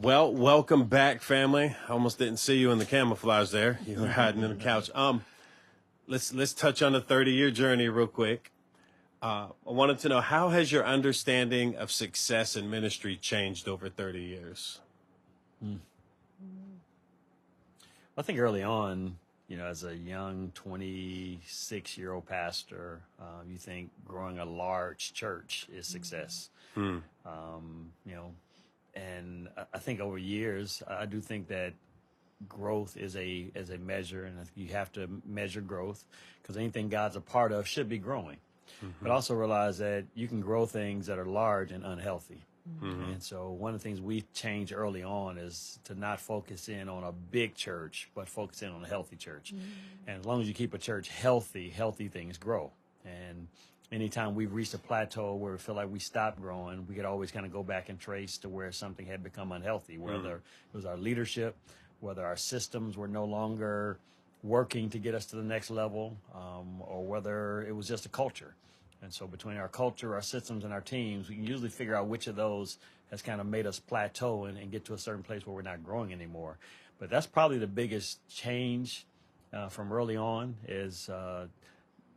Well, welcome back, family. I almost didn't see you in the camouflage there. You were hiding in the couch. Let's touch on the 30-year journey real quick. I wanted to know, how has your understanding of success in ministry changed over 30 years? I think early on, as a young 26-year-old pastor, you think growing a large church is success. And I think over years, I do think that growth is a measure, and I think you have to measure growth because anything God's a part of should be growing. But also realize that you can grow things that are large and unhealthy. And so one of the things we changed early on is to not focus in on a big church, but focus in on a healthy church. And as long as you keep a church healthy things grow. And anytime we've reached a plateau where we feel like we stopped growing, we could always kind of go back and trace to where something had become unhealthy, whether it was our leadership, whether our systems were no longer working to get us to the next level, or whether it was just a culture. And so between our culture, our systems, and our teams, we can usually figure out which of those has kind of made us plateau and get to a certain place where we're not growing anymore. But that's probably the biggest change from early on is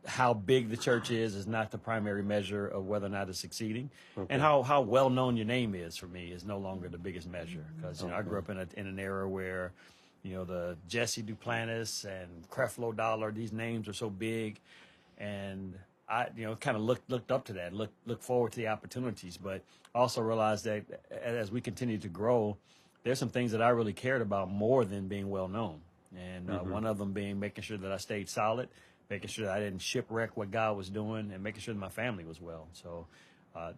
how big the church is not the primary measure of whether or not it's succeeding. Okay. And how well known your name is for me is no longer the biggest measure. Because I grew up in an era where, the Jesse Duplantis and Creflo Dollar, these names are so big, and I, kind of looked up to that, look forward to the opportunities, but also realized that as we continue to grow, there's some things that I really cared about more than being well known. And one of them being making sure that I stayed solid, making sure that I didn't shipwreck what God was doing, and making sure that my family was well. So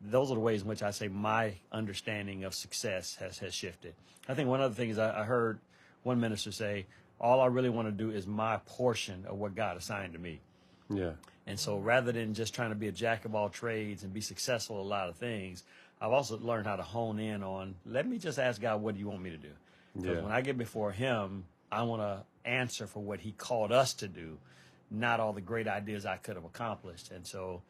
those are the ways in which I say my understanding of success has shifted. I think one other thing is I heard one minister say, all I really want to do is my portion of what God assigned to me. Yeah. And so rather than just trying to be a jack of all trades and be successful at a lot of things, I've also learned how to hone in on, let me just ask God, what do you want me to do? Because when I get before him, I want to answer for what he called us to do, not all the great ideas I could have accomplished. And so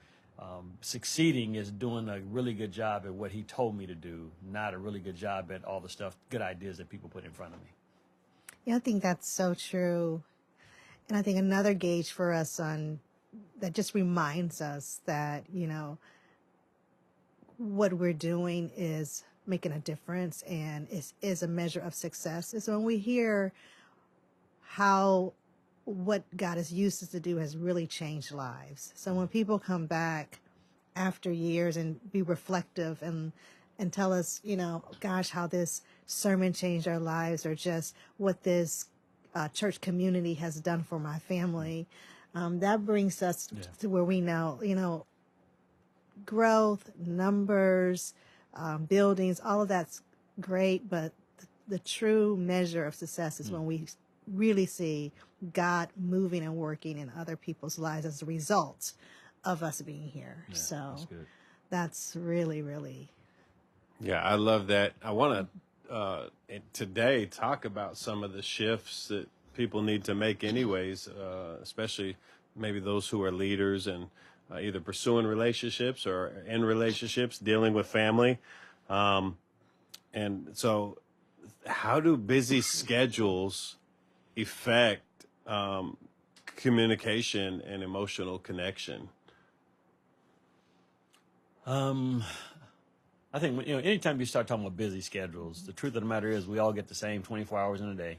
succeeding is doing a really good job at what he told me to do, not a really good job at all the stuff, good ideas that people put in front of me. Yeah, I think that's so true. And I think another gauge for us that just reminds us that, what we're doing is making a difference and is a measure of success is when we hear how what God has used us to do has really changed lives. So when people come back after years and be reflective and tell us, gosh, how this sermon changed our lives, or just what this church community has done for my family, that brings us to where we know, growth, numbers, buildings, all of that's great, but the true measure of success is when we really see God moving and working in other people's lives as a result of us being here. Yeah, so that's really, really. Yeah, I love that. I want to today talk about some of the shifts that people need to make anyways, especially maybe those who are leaders and either pursuing relationships or in relationships, dealing with family. And so how do busy schedules affect communication and emotional connection? I think, anytime you start talking about busy schedules, the truth of the matter is we all get the same 24 hours in a day.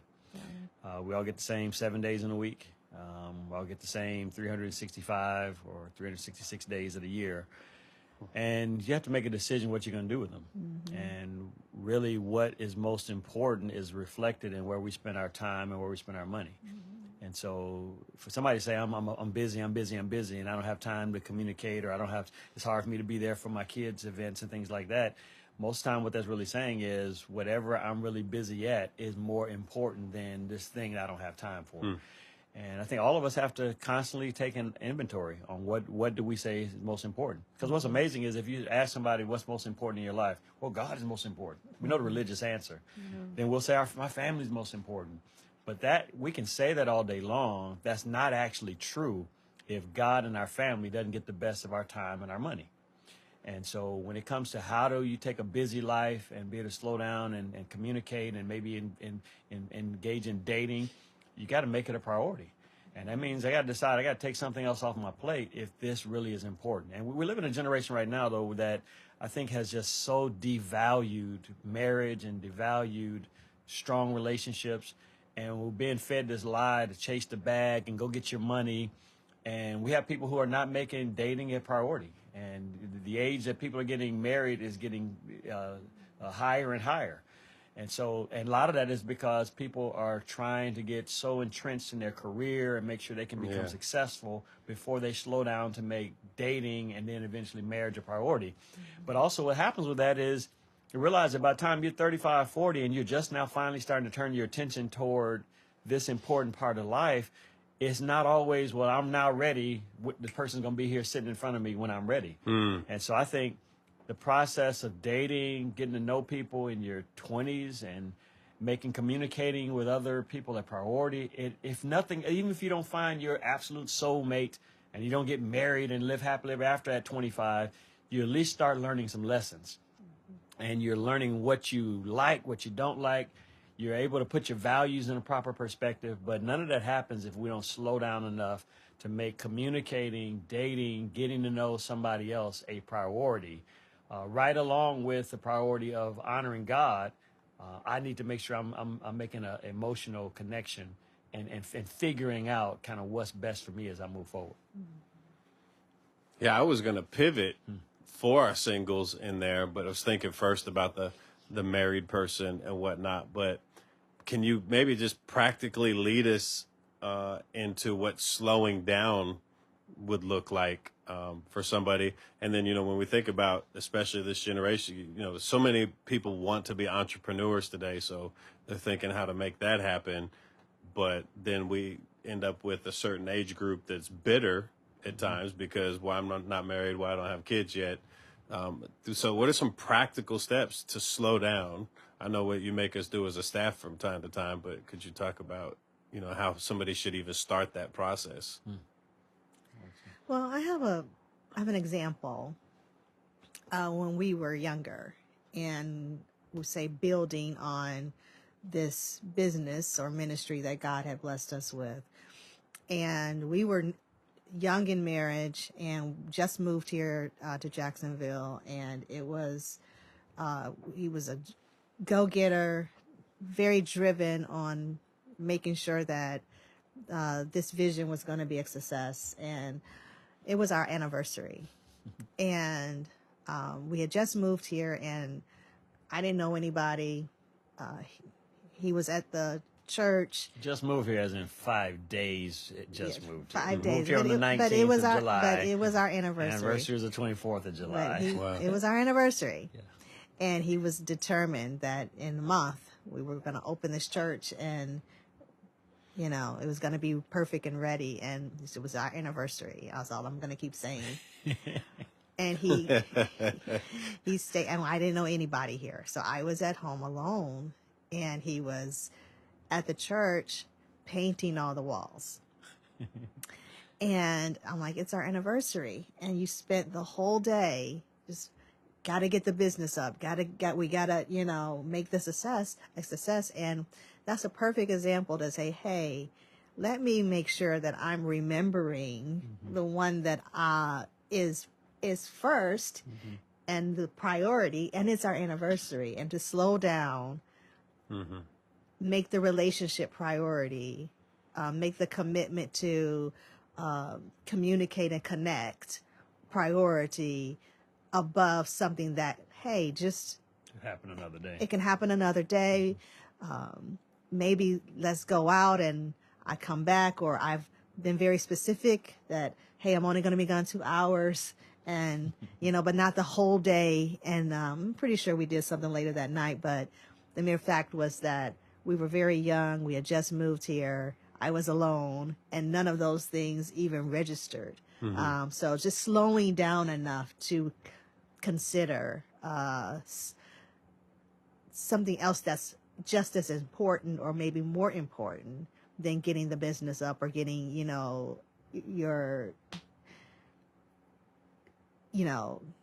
We all get the same 7 days in a week. We all get the same 365 or 366 days of the year. And you have to make a decision what you're going to do with them. And really what is most important is reflected in where we spend our time and where we spend our money. And so for somebody to say, I'm busy, and I don't have time to communicate, or it's hard for me to be there for my kids' events and things like that. Most of the time what that's really saying is whatever I'm really busy at is more important than this thing that I don't have time for. And I think all of us have to constantly take an inventory on what do we say is most important. Because what's amazing is if you ask somebody what's most important in your life, well, God is most important. We know the religious answer. Then we'll say my family is most important. But that we can say that all day long. That's not actually true if God and our family doesn't get the best of our time and our money. And so when it comes to how do you take a busy life and be able to slow down and communicate and maybe engage in dating, you got to make it a priority. And that means I got to decide I got to take something else off my plate if this really is important. And we live in a generation right now, though, that I think has just so devalued marriage and devalued strong relationships. And we're being fed this lie to chase the bag and go get your money. And we have people who are not making dating a priority. And the age that people are getting married is getting higher and higher. And so, and a lot of that is because people are trying to get so entrenched in their career and make sure they can become successful before they slow down to make dating and then eventually marriage a priority. But also what happens with that is you realize that by the time you're 35, 40, and you're just now finally starting to turn your attention toward this important part of life, it's not always, well, I'm now ready. The person's going to be here sitting in front of me when I'm ready. And so I think the process of dating, getting to know people in your 20s and communicating with other people a priority, if nothing, even if you don't find your absolute soulmate and you don't get married and live happily ever after at 25, you at least start learning some lessons. And you're learning what you like, what you don't like. You're able to put your values in a proper perspective, but none of that happens if we don't slow down enough to make communicating, dating, getting to know somebody else a priority. Right along with the priority of honoring God, I need to make sure I'm making an emotional connection and figuring out kind of what's best for me as I move forward. Yeah, I was going to pivot for our singles in there, but I was thinking first about the married person and whatnot. But can you maybe just practically lead us into what slowing down would look like for somebody? And then, when we think about, especially this generation, so many people want to be entrepreneurs today. So they're thinking how to make that happen. But then we end up with a certain age group that's bitter at times because why I'm not married, why I don't have kids yet. So what are some practical steps to slow down? I know what you make us do as a staff from time to time, but could you talk about, how somebody should even start that process? Well, I have an example. When we were younger, and we say building on this business or ministry that God had blessed us with, and we were young in marriage and just moved here to Jacksonville, and it was he was a go-getter, very driven on making sure that this vision was going to be a success. And it was our anniversary, and we had just moved here, and I didn't know anybody. He was at the church. Just moved here as in 5 days. It just moved here. 5 days. Moved here on the 19th of July. But it was our anniversary. Anniversary was the 24th of July. Wow. It was our anniversary. Yeah. And he was determined that in a month we were going to open this church, and it was going to be perfect and ready. And it was our anniversary. That's all I'm going to keep saying. And he stayed, and I didn't know anybody here, so I was at home alone, and he was at the church painting all the walls. And I'm like, it's our anniversary, and you spent the whole day just got to get the business up, we gotta make this a success. And that's a perfect example to say, hey, let me make sure that I'm remembering the one that is first and the priority, and it's our anniversary, and to slow down, make the relationship priority, make the commitment to communicate and connect priority above something that, hey, just It happen another day. It can happen another day. Maybe let's go out and I come back, or I've been very specific that, hey, I'm only going to be gone 2 hours, and, but not the whole day. And I'm pretty sure we did something later that night. But the mere fact was that we were very young. We had just moved here. I was alone, and none of those things even registered. So just slowing down enough to consider something else that's just as important, or maybe more important than getting the business up, or getting,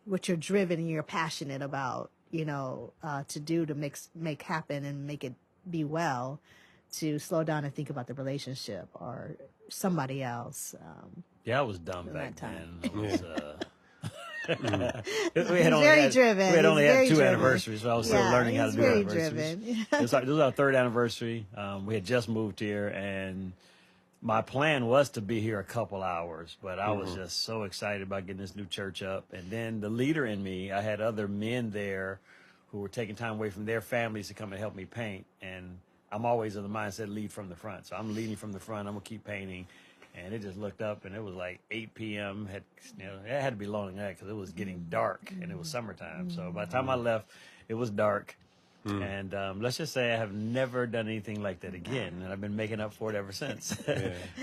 what you're driven and you're passionate about, to do to make happen and make it be well, to slow down and think about the relationship or somebody else. Yeah, I was dumb in back that time. then. I was, driven. We had only He's had very 2 driven. anniversaries, so I was still learning how to he's do very anniversaries. driven. This was our 3rd anniversary. We had just moved here, and my plan was to be here a couple hours, but I was just so excited about getting this new church up. And then the leader in me, I had other men there who were taking time away from their families to come and help me paint. And I'm always of the mindset, lead from the front. So I'm leading from the front. I'm going to keep painting. And it just looked up, and it was like 8 p.m. It had to be longer than that because it was getting dark, and it was summertime. So by the time I left, it was dark. And let's just say I have never done anything like that again, and I've been making up for it ever since.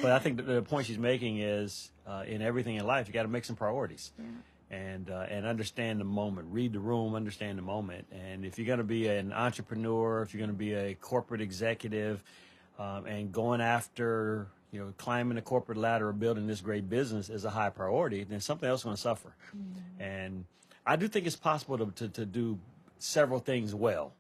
But I think the point she's making is in everything in life, you got to make some priorities. And understand the moment, read the room, understand the moment. And if you're going to be an entrepreneur, if you're going to be a corporate executive, and going after, climbing the corporate ladder or building this great business is a high priority, then something else is going to suffer. And I do think it's possible to do several things well.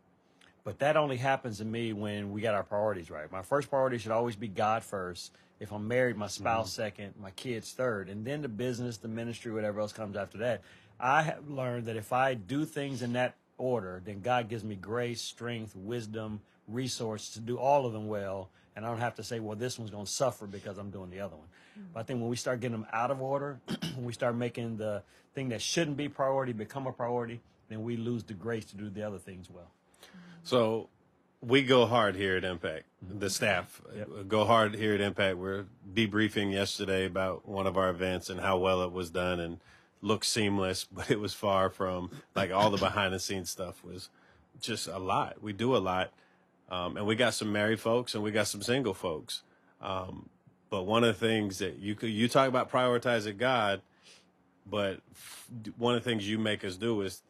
But that only happens to me when we got our priorities right. My first priority should always be God first. If I'm married, my spouse second, my kids third, and then the business, the ministry, whatever else comes after that. I have learned that if I do things in that order, then God gives me grace, strength, wisdom, resource to do all of them well, and I don't have to say, well, this one's going to suffer because I'm doing the other one. But I think when we start getting them out of order, when we start making the thing that shouldn't be priority become a priority, then we lose the grace to do the other things well. So we go hard here at Impact. The staff go hard here at Impact. We're debriefing yesterday about one of our events and how well it was done and looked seamless, but it was far from, like, all the behind the scenes stuff was just a lot. We do a lot. And we got some married folks and we got some single folks. But one of the things that you talk about prioritizing God, but one of the things you make us do is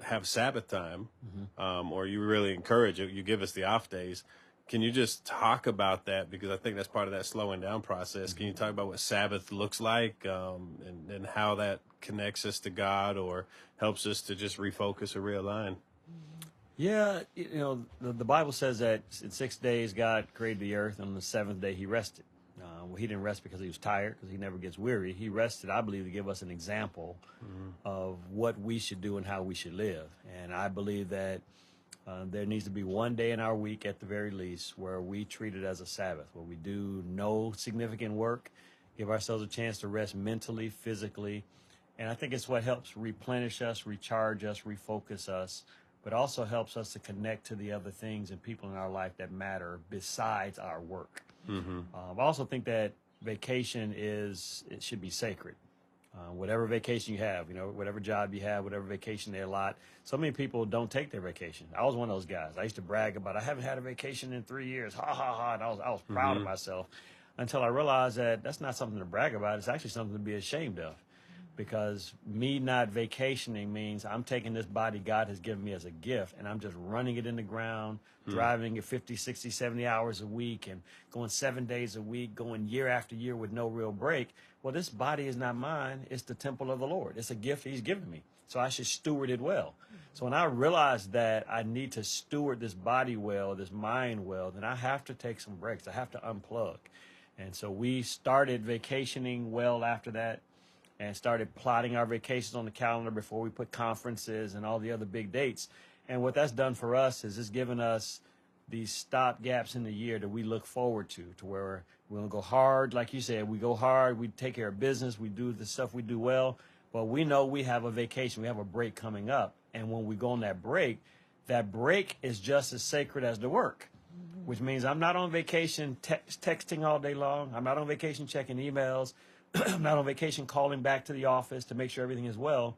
have Sabbath time, or you really encourage it. You give us the off days. Can you just talk about that? Because I think that's part of that slowing down process. Can you talk about what Sabbath looks like, and how that connects us to God or helps us to just refocus or realign? Yeah, the Bible says that in 6 days God created the earth, and on the 7th day he rested. Well, he didn't rest because he was tired, because he never gets weary. He rested, I believe, to give us an example of what we should do and how we should live. And I believe that there needs to be one day in our week, at the very least, where we treat it as a Sabbath, where we do no significant work, give ourselves a chance to rest mentally, physically. And I think it's what helps replenish us, recharge us, refocus us, but also helps us to connect to the other things and people in our life that matter besides our work. I also think that vacation it should be sacred. Whatever vacation you have, whatever job you have, whatever vacation they allot. So many people don't take their vacation. I was one of those guys. I used to brag about, I haven't had a vacation in 3 years. Ha, ha, ha. And I was proud of myself until I realized that that's not something to brag about. It's actually something to be ashamed of. Because me not vacationing means I'm taking this body God has given me as a gift, and I'm just running it in the ground, driving it 50, 60, 70 hours a week, and going 7 days a week, going year after year with no real break. Well, this body is not mine. It's the temple of the Lord. It's a gift he's given me. So I should steward it well. So when I realized that I need to steward this body well, this mind well, then I have to take some breaks. I have to unplug. And so we started vacationing well after that, and started plotting our vacations on the calendar before we put conferences and all the other big dates. And what that's done for us is it's given us these stop gaps in the year that we look forward to where we're going to go hard. Like you said, we go hard, we take care of business, we do the stuff we do well, but we know we have a vacation, we have a break coming up. And when we go on that break is just as sacred as the work, which means I'm not on vacation texting all day long. I'm not on vacation checking emails. I'm not on vacation calling back to the office to make sure everything is well.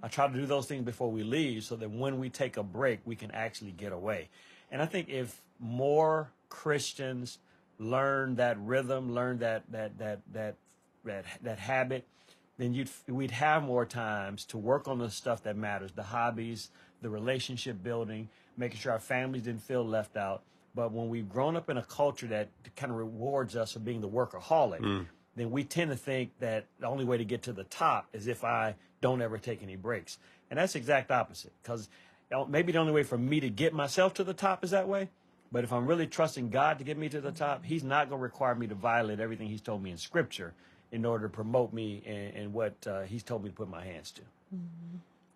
I try to do those things before we leave so that when we take a break, we can actually get away. And I think if more Christians learn that rhythm, learn that habit, then we'd have more times to work on the stuff that matters, the hobbies, the relationship building, making sure our families didn't feel left out. But when we've grown up in a culture that kind of rewards us for being the workaholic, then we tend to think that the only way to get to the top is if I don't ever take any breaks. And that's the exact opposite, because maybe the only way for me to get myself to the top is that way. But if I'm really trusting God to get me to the top, he's not going to require me to violate everything he's told me in Scripture in order to promote me in what he's told me to put my hands to.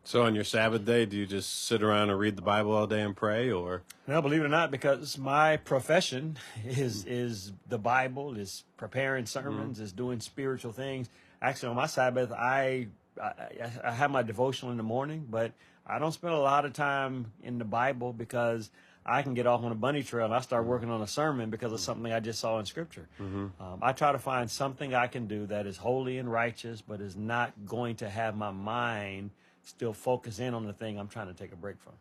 So on your Sabbath day, do you just sit around and read the Bible all day and pray, or? No, believe it or not, because my profession is the Bible, is preparing sermons, is doing spiritual things. Actually, on my Sabbath, I have my devotional in the morning, but I don't spend a lot of time in the Bible because I can get off on a bunny trail and I start working on a sermon because of something I just saw in Scripture. I try to find something I can do that is holy and righteous, but is not going to have my mind still focus in on the thing I'm trying to take a break from.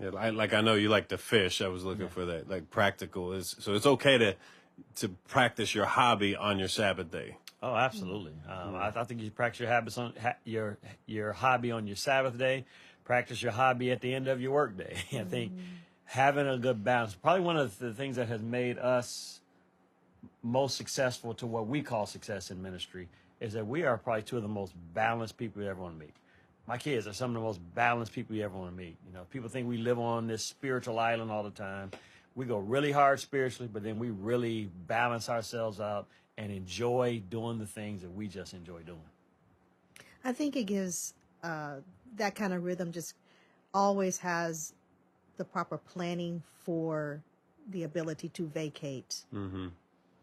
Yeah, I know you like to fish. I was looking for that. Like practical is, so it's okay to practice your hobby on your Sabbath day. Oh, absolutely. I think you practice your habits on your hobby on your Sabbath day. Practice your hobby at the end of your work day. I think having a good balance, probably one of the things that has made us most successful to what we call success in ministry, is that we are probably two of the most balanced people you ever want to meet. My kids are some of the most balanced people you ever want to meet. You know, people think we live on this spiritual island all the time. We go really hard spiritually, but then we really balance ourselves out and enjoy doing the things that we just enjoy doing. I think it gives that kind of rhythm, just always has the proper planning for the ability to vacate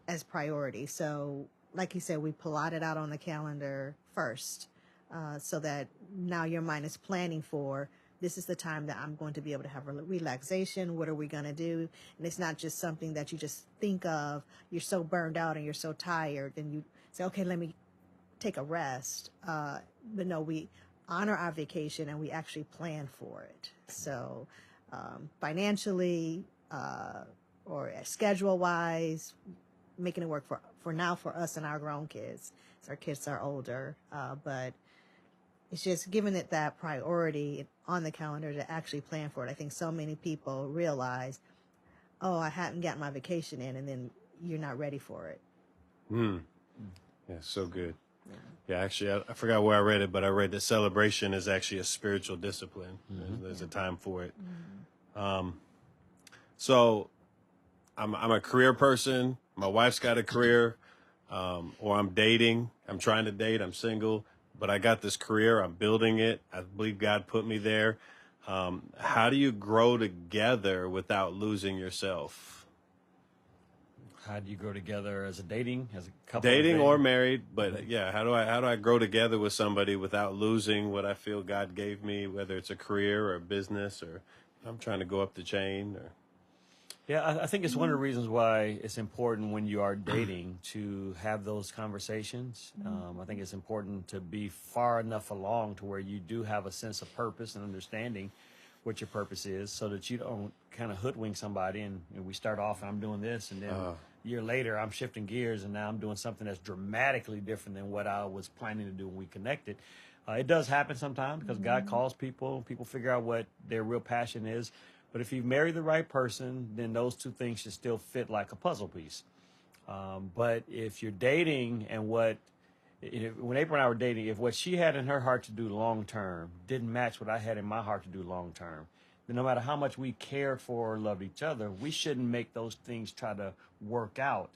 as priority. So like you said, we plot it out on the calendar first, so that now your mind is planning for, this is the time that I'm going to be able to have relaxation. What are we going to do? And it's not just something that you just think of. You're so burned out and you're so tired, and you say, okay, let me take a rest. But no, we honor our vacation and we actually plan for it. So financially or schedule-wise, making it work for now for us and our grown kids. So our kids are older, but it's just giving it that priority on the calendar to actually plan for it. I think so many people realize, oh, I hadn't gotten my vacation in, and then you're not ready for it. Yeah, so good. Yeah, actually, I forgot where I read it, but I read that celebration is actually a spiritual discipline. There's a time for it. So I'm a career person. My wife's got a career, or I'm dating. I'm trying to date. I'm single, but I got this career. I'm building it. I believe God put me there. How do you grow together without losing yourself? How do you grow together as a couple? Dating or married, but yeah, how do I grow together with somebody without losing what I feel God gave me, whether it's a career or a business, or I'm trying to go up the chain, or... Yeah, I think it's one of the reasons why it's important when you are dating to have those conversations. I think it's important to be far enough along to where you do have a sense of purpose and understanding what your purpose is, so that you don't kind of hoodwink somebody and we start off and I'm doing this, and then a year later I'm shifting gears and now I'm doing something that's dramatically different than what I was planning to do when we connected. It does happen sometimes because God calls people figure out what their real passion is. But if you marry the right person, then those two things should still fit like a puzzle piece. But if you're dating and when April and I were dating, if what she had in her heart to do long term didn't match what I had in my heart to do long term, then no matter how much we cared for or loved each other, we shouldn't make those things try to work out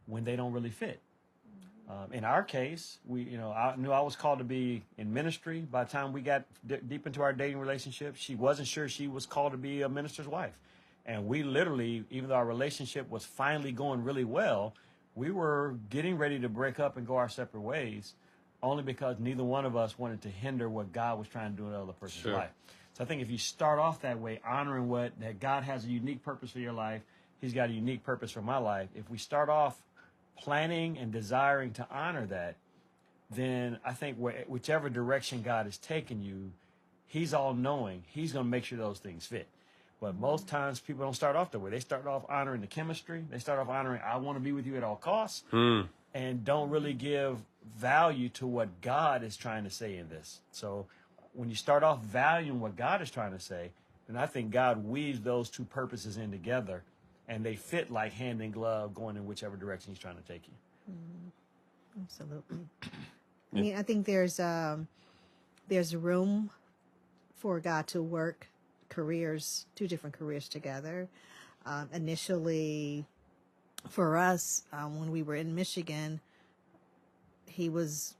when they don't really fit. In our case, I knew I was called to be in ministry. By the time we got deep into our dating relationship, she wasn't sure she was called to be a minister's wife. And we literally, even though our relationship was finally going really well, we were getting ready to break up and go our separate ways, only because neither one of us wanted to hinder what God was trying to do in the other person's life. So I think if you start off that way, honoring that God has a unique purpose for your life, He's got a unique purpose for my life. If we start off planning and desiring to honor that, then I think whichever direction God is taking you, He's all-knowing. He's going to make sure those things fit. But most times people don't start off that way. They start off honoring the chemistry. They start off honoring, I want to be with you at all costs, and don't really give value to what God is trying to say in this. So when you start off valuing what God is trying to say, then I think God weaves those two purposes in together, and they fit like hand in glove going in whichever direction He's trying to take you. Absolutely. I mean, I think there's room for God to work careers, two different careers together. Initially, for us, when we were in Michigan, he was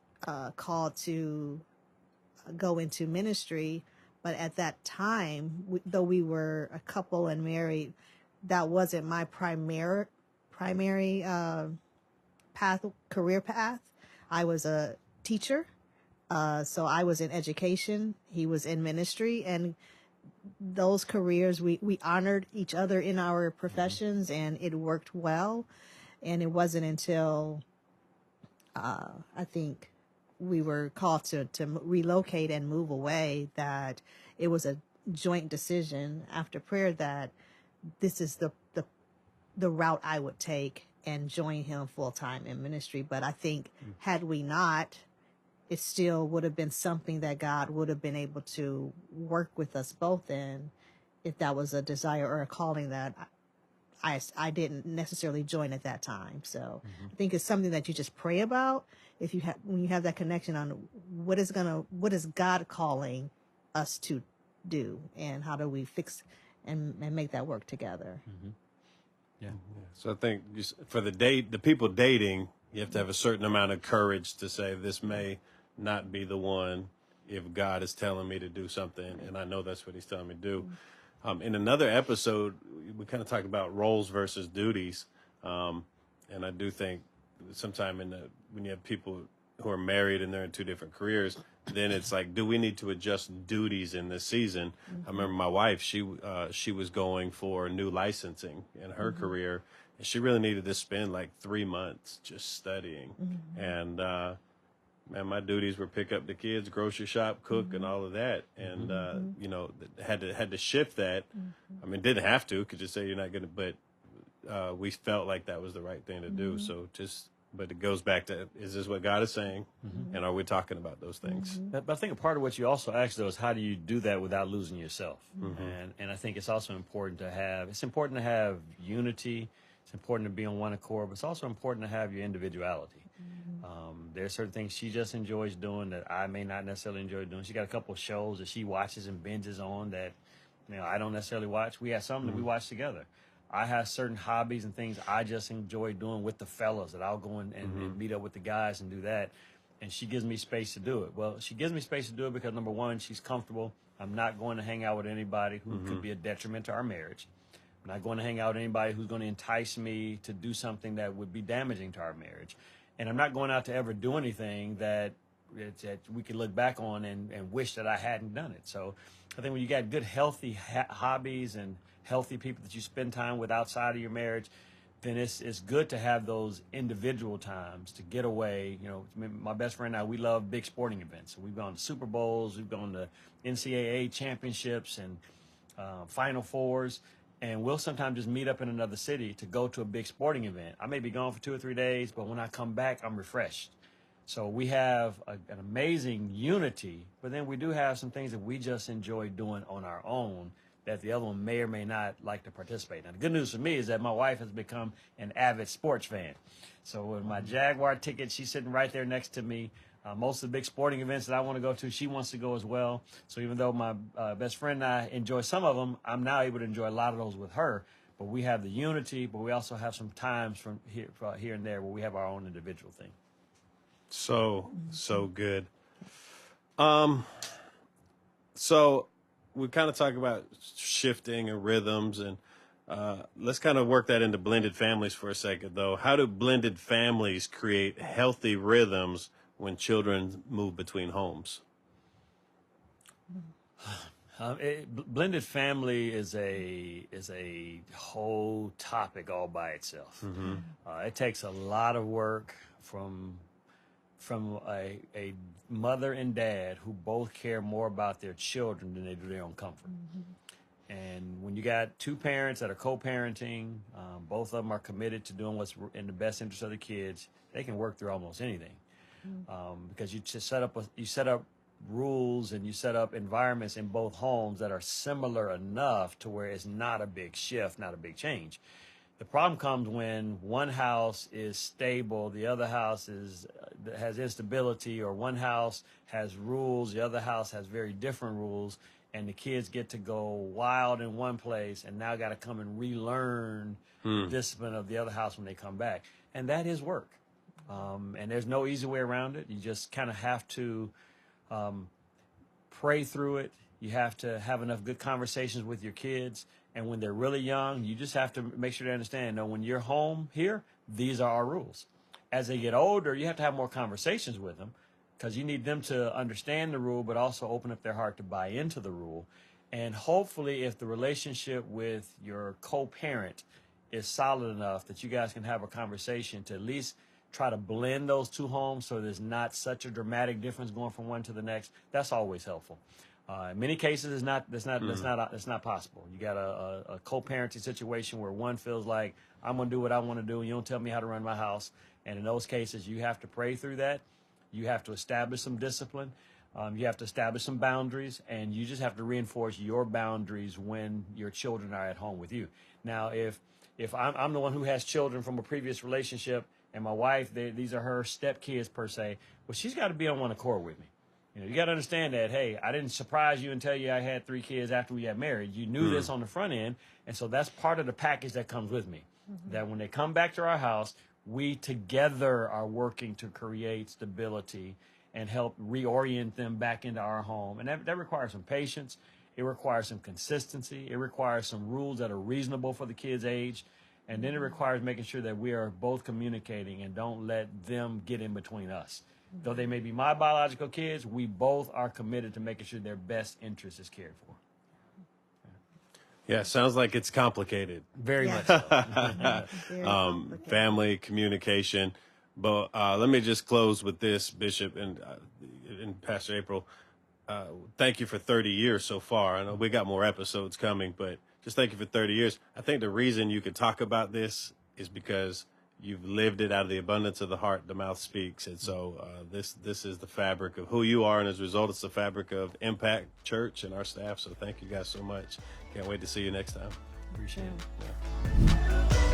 called to go into ministry, but at that time, though we were a couple and married, that wasn't my primary career path. I was a teacher, so I was in education. He was in ministry, and those careers, we honored each other in our professions, and it worked well. And it wasn't until I think we were called to relocate and move away that it was a joint decision after prayer that this is the route I would take and join him full time in ministry. But I think had we not, it still would have been something that God would have been able to work with us both in, if that was a desire or a calling that I didn't necessarily join at that time. So I think it's something that you just pray about when you have that connection on what is God calling us to do, and how do we fix and make that work together. Yeah. So I think for the people dating, you have to have a certain amount of courage to say this may not be the one if God is telling me to do something, and I know that's what he's telling me to do. In another episode, we kind of talked about roles versus duties, and I do think sometime when you have people who are married and they're in two different careers, then it's like, do we need to adjust duties in this season? I remember my wife; she was going for new licensing in her career, and she really needed to spend like 3 months just studying, and man, my duties were pick up the kids, grocery shop, cook, and all of that. And, had to shift that. I mean, didn't have to, could just say you're not going to, but we felt like that was the right thing to do. So but it goes back to, is this what God is saying? And are we talking about those things? But I think a part of what you also asked, though, is how do you do that without losing yourself? And I think it's also important to have unity. It's important to be on one accord, but it's also important to have your individuality. There are certain things she just enjoys doing that I may not necessarily enjoy doing. She got a couple of shows that she watches and binges on that, I don't necessarily watch. We have some that we watch together. I have certain hobbies and things I just enjoy doing with the fellas that I'll go and meet up with the guys and do that. And she gives me space to do it. Well, she gives me space to do it because, number one, she's comfortable. I'm not going to hang out with anybody who could be a detriment to our marriage. I'm not going to hang out with anybody who's going to entice me to do something that would be damaging to our marriage. And I'm not going out to ever do anything that we could look back on and wish that I hadn't done it. So I think when you got good, healthy hobbies and healthy people that you spend time with outside of your marriage, then it's good to have those individual times to get away. My best friend and I, we love big sporting events. So we've gone to Super Bowls, we've gone to NCAA championships and Final Fours. And we'll sometimes just meet up in another city to go to a big sporting event. I may be gone for 2 or 3 days, but when I come back, I'm refreshed. So we have an amazing unity, but then we do have some things that we just enjoy doing on our own that the other one may or may not like to participate. Now, the good news for me is that my wife has become an avid sports fan. So with my Jaguar ticket, she's sitting right there next to me. Most of the big sporting events that I want to go to, she wants to go as well. So even though my best friend and I enjoy some of them, I'm now able to enjoy a lot of those with her. But we have the unity, but we also have some times from here and there where we have our own individual thing. So good. So we kind of talk about shifting and rhythms, and let's kind of work that into blended families for a second, though. How do blended families create healthy rhythms when children move between homes? Blended family is a whole topic all by itself. It takes a lot of work from a mother and dad who both care more about their children than they do their own comfort. And when you got two parents that are co-parenting, both of them are committed to doing what's in the best interest of the kids, they can work through almost anything. Because you just set up rules and you set up environments in both homes that are similar enough to where it's not a big shift, not a big change. The problem comes when one house is stable, the other house has instability, or one house has rules, the other house has very different rules, and the kids get to go wild in one place and now got to come and relearn the discipline of the other house when they come back. And that is work. And there's no easy way around it. You just kind of have to pray through it. You have to have enough good conversations with your kids. And when they're really young, you just have to make sure they understand, when you're home here, these are our rules. As they get older, you have to have more conversations with them, because you need them to understand the rule, but also open up their heart to buy into the rule. And hopefully, if the relationship with your co-parent is solid enough that you guys can have a conversation to at least try to blend those two homes so there's not such a dramatic difference going from one to the next, that's always helpful. In many cases, that's not possible. You got a co-parenting situation where one feels like, I'm going to do what I want to do, and you don't tell me how to run my house. And in those cases, you have to pray through that. You have to establish some discipline. You have to establish some boundaries, and you just have to reinforce your boundaries when your children are at home with you. Now, if I'm the one who has children from a previous relationship, and my wife, these are her stepkids per se, well, she's got to be on one accord with me. You got to understand that, hey, I didn't surprise you and tell you I had 3 kids after we got married. You knew this on the front end, and so that's part of the package that comes with me. That when they come back to our house, we together are working to create stability and help reorient them back into our home. And that requires some patience. It requires some consistency. It requires some rules that are reasonable for the kids' age. And then it requires making sure that we are both communicating and don't let them get in between us. Though they may be my biological kids, we both are committed to making sure their best interest is cared for. Yeah, sounds like it's complicated. Very much so. Very complicated. Family communication. But let me just close with this, Bishop and Pastor April. Thank you for 30 years so far. I know we got more episodes coming, but just thank you for 30 years. I think the reason you could talk about this is because you've lived it. Out of the abundance of the heart, the mouth speaks. And so this is the fabric of who you are. And as a result, it's the fabric of Impact Church and our staff. So thank you guys so much. Can't wait to see you next time. Appreciate it. Yeah.